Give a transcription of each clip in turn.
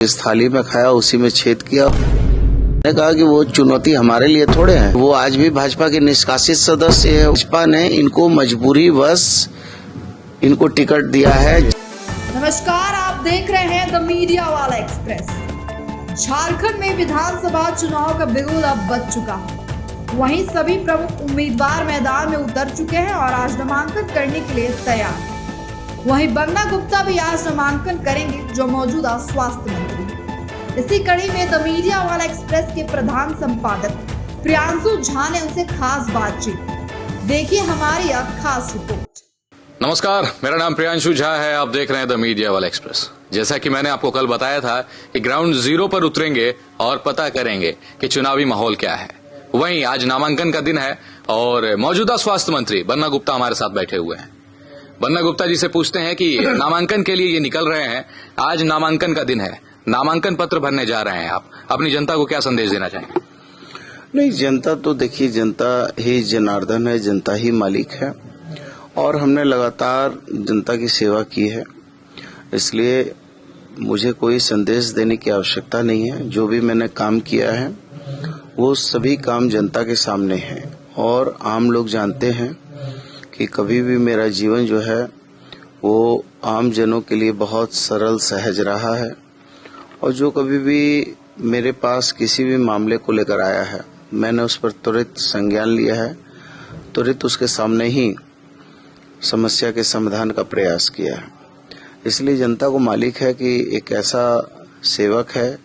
जिस थाली में खाया उसी में छेद किया। मैंने कहा कि वो चुनौती हमारे लिए थोड़े है, वो आज भी भाजपा के निष्कासित सदस्य है। भाजपा ने इनको मजबूरीवश इनको टिकट दिया है। नमस्कार, आप देख रहे हैं द मीडिया वाला एक्सप्रेस। झारखंड में विधानसभा चुनाव का बिगुल अब बज चुका है। वहीं सभी प्रमुख उम्मीदवार मैदान में उतर चुके हैं और आज नामांकन करने के लिए तैयार हैं। वहीं बन्ना गुप्ता भी आज नामांकन करेंगे, जो मौजूदा स्वास्थ्य मंत्री हैं। इसी कड़ी में द मीडिया वाला एक्सप्रेस के प्रधान संपादक प्रियांशु झा ने उनसे खास बातचीत। देखिए हमारी अब खास रिपोर्ट। नमस्कार, मेरा नाम प्रियांशु झा है। आप देख रहे हैं द मीडिया वाला एक्सप्रेस। जैसा कि मैंने आपको कल बताया था कि ग्राउंड जीरो पर उतरेंगे और पता करेंगे कि चुनावी माहौल क्या है। वहीं आज नामांकन का दिन है और मौजूदा स्वास्थ्य मंत्री बन्ना गुप्ता हमारे साथ बैठे हुए हैं। बन्ना गुप्ता जी से पूछते हैं कि नामांकन के लिए ये निकल रहे हैं, आज नामांकन का दिन है, नामांकन पत्र भरने जा रहे हैं, आप अपनी जनता को क्या संदेश देना चाहेंगे? नहीं, जनता तो देखिए, जनता ही जनार्दन है, जनता ही मालिक है और हमने लगातार जनता की सेवा की है, इसलिए मुझे कोई संदेश देने की आवश्यकता नहीं है। जो भी मैंने काम किया है वो सभी काम जनता के सामने है और आम लोग जानते हैं कि कभी भी मेरा जीवन जो है वो आम जनों के लिए बहुत सरल सहज रहा है और जो कभी भी मेरे पास किसी भी मामले को लेकर आया है मैंने उस पर त्वरित संज्ञान लिया है, त्वरित उसके सामने ही समस्या के समाधान का प्रयास किया है। इसलिए जनता को मालिक है कि एक ऐसा सेवक है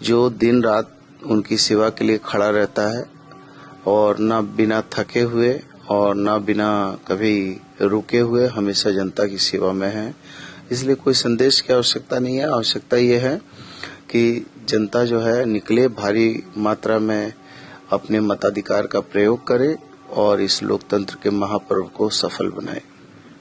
जो दिन रात उनकी सेवा के लिए खड़ा रहता है और न बिना थके हुए और न बिना कभी रुके हुए हमेशा जनता की सेवा में है। इसलिए कोई संदेश की आवश्यकता नहीं है। आवश्यकता ये है कि जनता जो है निकले, भारी मात्रा में अपने मताधिकार का प्रयोग करे और इस लोकतंत्र के महापर्व को सफल बनाए।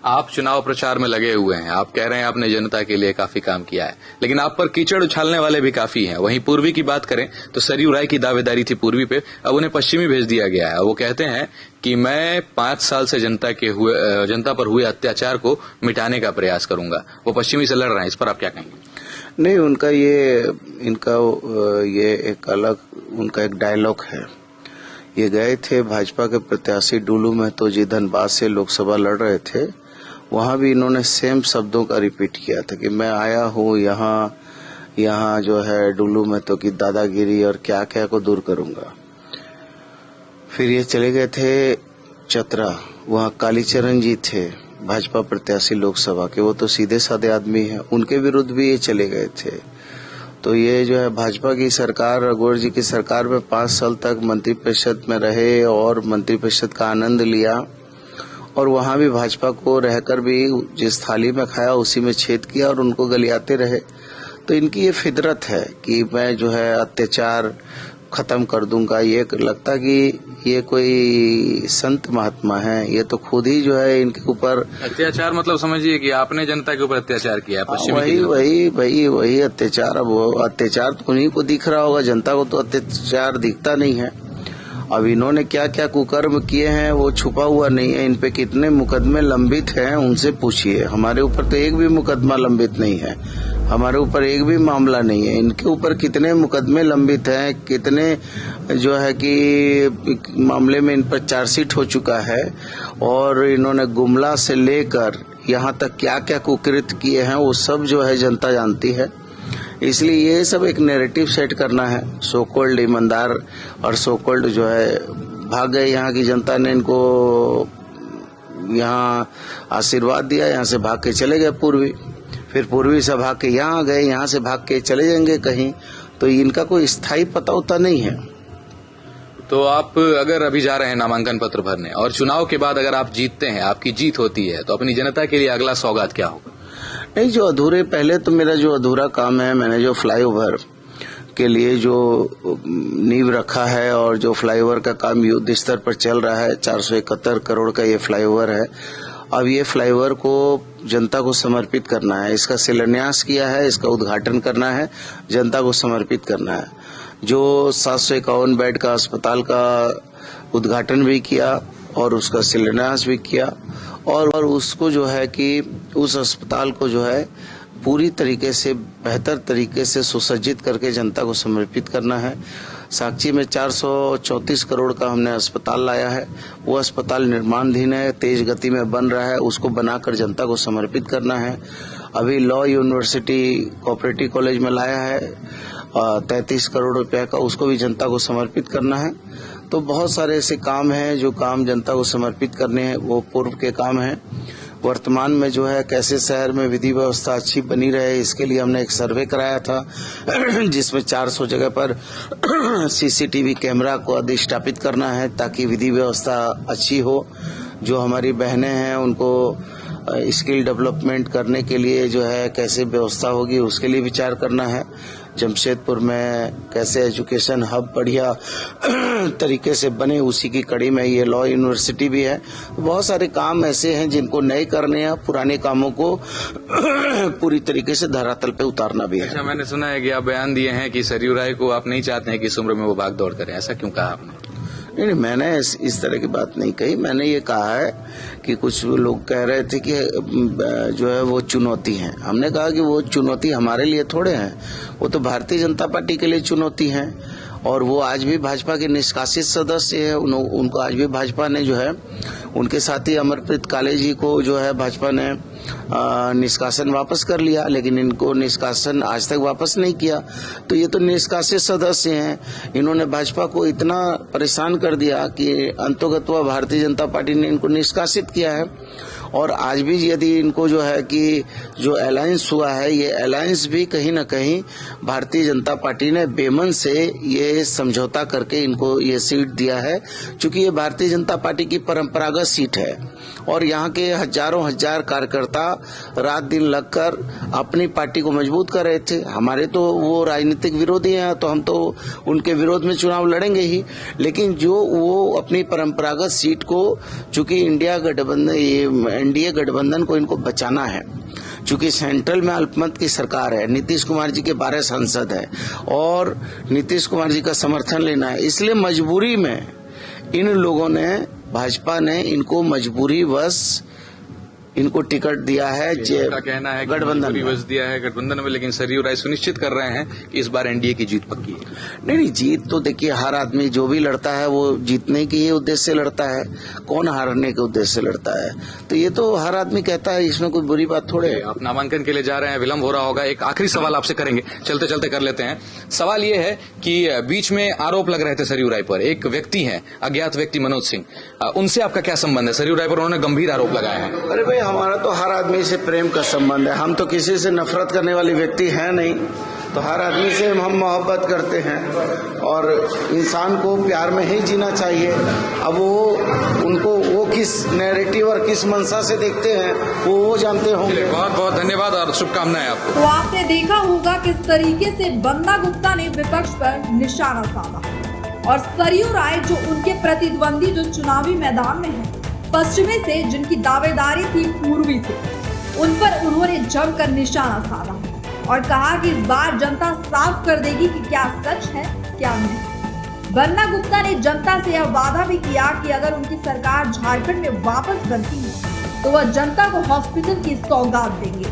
आप चुनाव प्रचार में लगे हुए हैं, आप कह रहे हैं आपने जनता के लिए काफी काम किया है, लेकिन आप पर कीचड़ उछालने वाले भी काफी हैं। वहीं पूर्वी की बात करें तो सरयू राय की दावेदारी थी पूर्वी पे, अब उन्हें पश्चिमी भेज दिया गया है। वो कहते हैं कि मैं 5 साल से जनता पर हुए अत्याचार को मिटाने का प्रयास करूंगा। वो पश्चिमी से लड़ रहे हैं, इस पर आप क्या कहेंगे? नहीं, ये एक अलग उनका एक डायलॉग है। ये गए थे भाजपा के प्रत्याशी डुलू महतो जी धनबाद से लोकसभा लड़ रहे थे, वहां भी इन्होंने सेम शब्दों का रिपीट किया था कि मैं आया हूँ यहाँ जो है डुलू महतो की दादागिरी और क्या क्या को दूर करूंगा। फिर ये चले गए थे चतरा, वहाँ कालीचरण जी थे भाजपा प्रत्याशी लोकसभा के, वो तो सीधे साधे आदमी हैं, उनके विरुद्ध भी ये चले गए थे। तो ये जो है भाजपा की सरकार, रघुवर जी की सरकार में 5 साल तक मंत्रिपरिषद में रहे और मंत्रिपरिषद का आनंद लिया और वहां भी भाजपा को रहकर भी जिस थाली में खाया उसी में छेद किया और उनको गलियाते रहे। तो इनकी ये फितरत है कि मैं जो है अत्याचार खत्म कर दूंगा। ये लगता कि ये कोई संत महात्मा है, ये तो खुद ही जो है इनके ऊपर अत्याचार मतलब समझिए कि आपने जनता के ऊपर अत्याचार किया है पश्चिमी। वही अत्याचार। अब वो अत्याचार तो उन्हीं को दिख रहा होगा, जनता को तो अत्याचार दिखता नहीं है। अब इन्होंने क्या क्या कुकर्म किए हैं वो छुपा हुआ नहीं है। इन पे कितने मुकदमे लंबित हैं उनसे पूछिए। हमारे ऊपर तो एक भी मुकदमा लंबित नहीं है, हमारे ऊपर एक भी मामला नहीं है। इनके ऊपर कितने मुकदमे लंबित हैं, कितने जो है कि मामले में इन पर चार्जशीट हो चुका है और इन्होंने गुमला से लेकर यहाँ तक क्या क्या कुकृत्य किए हैं वो सब जो है जनता जानती है। इसलिए ये सब एक नैरेटिव सेट करना है। सोकोल्ड ईमानदार और सोकोल्ड जो है भाग गए, यहाँ की जनता ने इनको यहाँ आशीर्वाद दिया, यहाँ से भाग के चले गए पूर्वी, फिर पूर्वी से भाग के यहाँ गए, यहाँ से भाग के चले जाएंगे कहीं। तो इनका कोई स्थायी पता होता नहीं है। तो आप अगर अभी जा रहे हैं नामांकन पत्र भरने और चुनाव के बाद अगर आप जीतते हैं, आपकी जीत होती है, तो अपनी जनता के लिए अगला सौगात क्या होगा? नहीं, जो अधूरे, पहले तो मेरा जो अधूरा काम है, मैंने जो फ्लाईओवर के लिए जो नींव रखा है और जो फ्लाईओवर का काम युद्ध स्तर पर चल रहा है, 471 करोड़ का ये फ्लाईओवर है। अब ये फ्लाईओवर को जनता को समर्पित करना है, इसका शिलान्यास किया है, इसका उद्घाटन करना है, जनता को समर्पित करना है। जो 751 बेड का अस्पताल का उद्घाटन भी किया और उसका शिलान्यास भी किया और उसको जो है कि उस अस्पताल को जो है पूरी तरीके से बेहतर तरीके से सुसज्जित करके जनता को समर्पित करना है। साक्षी में 434 करोड़ का हमने अस्पताल लाया है। वो अस्पताल निर्माणाधीन है, तेज गति में बन रहा है, उसको बनाकर जनता को समर्पित करना है। अभी लॉ यूनिवर्सिटी कोऑपरेटिव कॉलेज में लाया है 33 करोड़ रुपए का, उसको भी जनता को समर्पित करना है। तो बहुत सारे ऐसे काम हैं जो काम जनता को समर्पित करने हैं, वो पूर्व के काम हैं। वर्तमान में जो है कैसे शहर में विधि व्यवस्था अच्छी बनी रहे, इसके लिए हमने एक सर्वे कराया था जिसमें 400 जगह पर सीसीटीवी कैमरा को अधिष्ठापित करना है ताकि विधि व्यवस्था अच्छी हो। जो हमारी बहनें हैं उनको स्किल डेवलपमेंट करने के लिए जो है कैसे व्यवस्था होगी उसके लिए विचार करना है। जमशेदपुर में कैसे एजुकेशन हब बढ़िया तरीके से बने, उसी की कड़ी में ये लॉ यूनिवर्सिटी भी है। बहुत सारे काम ऐसे हैं जिनको नए करने हैं, पुराने कामों को पूरी तरीके से धरातल पे उतारना भी है। अच्छा, मैंने सुना है कि आप बयान दिए हैं कि सरयू राय को आप नहीं चाहते हैं कि इस उम्र में वो भाग दौड़ करें, ऐसा क्यों कहा आपने? नहीं, मैंने इस तरह की बात नहीं कही। मैंने ये कहा है कि कुछ लोग कह रहे थे कि जो है वो चुनौती है। हमने कहा कि वो चुनौती हमारे लिए थोड़े हैं, वो तो भारतीय जनता पार्टी के लिए चुनौती है। और वो आज भी भाजपा के निष्कासित सदस्य है। उनको आज भी भाजपा ने जो है उनके साथी अमरप्रीत काले जी को जो है भाजपा ने निष्कासन वापस कर लिया, लेकिन इनको निष्कासन आज तक वापस नहीं किया। तो ये तो निष्कासित सदस्य हैं। इन्होंने भाजपा को इतना परेशान कर दिया कि अंततोगत्वा भारतीय जनता पार्टी ने इनको निष्कासित किया है। और आज भी यदि इनको जो है कि जो अलायंस हुआ है, ये अलायंस भी कहीं न कहीं भारतीय जनता पार्टी ने बेमन से ये समझौता करके इनको ये सीट दिया है, क्योंकि ये भारतीय जनता पार्टी की परंपरागत सीट है। और यहाँ के हजारों हजार कार्यकर्ता रात दिन लगकर अपनी पार्टी को मजबूत कर रहे थे। हमारे तो वो राजनीतिक विरोधी हैं, तो हम तो उनके विरोध में चुनाव लड़ेंगे ही, लेकिन जो वो अपनी परंपरागत सीट को, चूंकि इंडिया गठबंधन, ये एनडीए गठबंधन को इनको बचाना है, चूंकि सेंट्रल में अल्पमत की सरकार है, नीतीश कुमार जी के 12 सांसद है और नीतीश कुमार जी का समर्थन लेना है, इसलिए मजबूरी में इन लोगों ने, भाजपा ने इनको मजबूरीवश इनको टिकट दिया है। उनका कहना है गठबंधन दिया है गठबंधन में, लेकिन सरयू राय सुनिश्चित कर रहे हैं कि इस बार एनडीए की जीत पक्की है। नहीं, जीत तो देखिए हर आदमी जो भी लड़ता है वो जीतने के ही उद्देश्य से लड़ता है, कौन हारने के उद्देश्य से लड़ता है। तो ये तो हर आदमी कहता है, इसमें कोई बुरी बात थोड़े है। आप नामांकन के लिए जा रहे हैं, विलंब हो रहा होगा, एक आखिरी सवाल आपसे करेंगे, चलते चलते कर लेते हैं। सवाल ये है कि बीच में आरोप लग रहे थे सरयू राय पर, एक व्यक्ति है अज्ञात व्यक्ति मनोज सिंह, उनसे आपका क्या संबंध है? सरयू राय पर उन्होंने गंभीर आरोप लगाए हैं। अरे भाई, हमारा तो हर आदमी से प्रेम का संबंध है। हम तो किसी से नफरत करने वाले व्यक्ति हैं नहीं, तो हर आदमी से हम मोहब्बत करते हैं और इंसान को प्यार में ही जीना चाहिए। अब वो किस नैरेटिव और किस मंशा से देखते हैं वो जानते होंगे। बहुत बहुत धन्यवाद और शुभकामनाएं आपको। तो आपने देखा होगा किस तरीके से बन्ना गुप्ता ने विपक्ष पर निशाना साधा और सरयू राय जो उनके प्रतिद्वंदी जो चुनावी मैदान में है, पश्चिमी से जिनकी दावेदारी थी पूर्वी से, उन पर उन्होंने जमकर निशाना साधा और कहा कि इस बार जनता साफ कर देगी कि क्या सच है क्या नहीं। बन्ना गुप्ता ने जनता से यह वादा भी किया कि अगर उनकी सरकार झारखंड में वापस बनती है तो वह जनता को हॉस्पिटल की सौगात देंगे।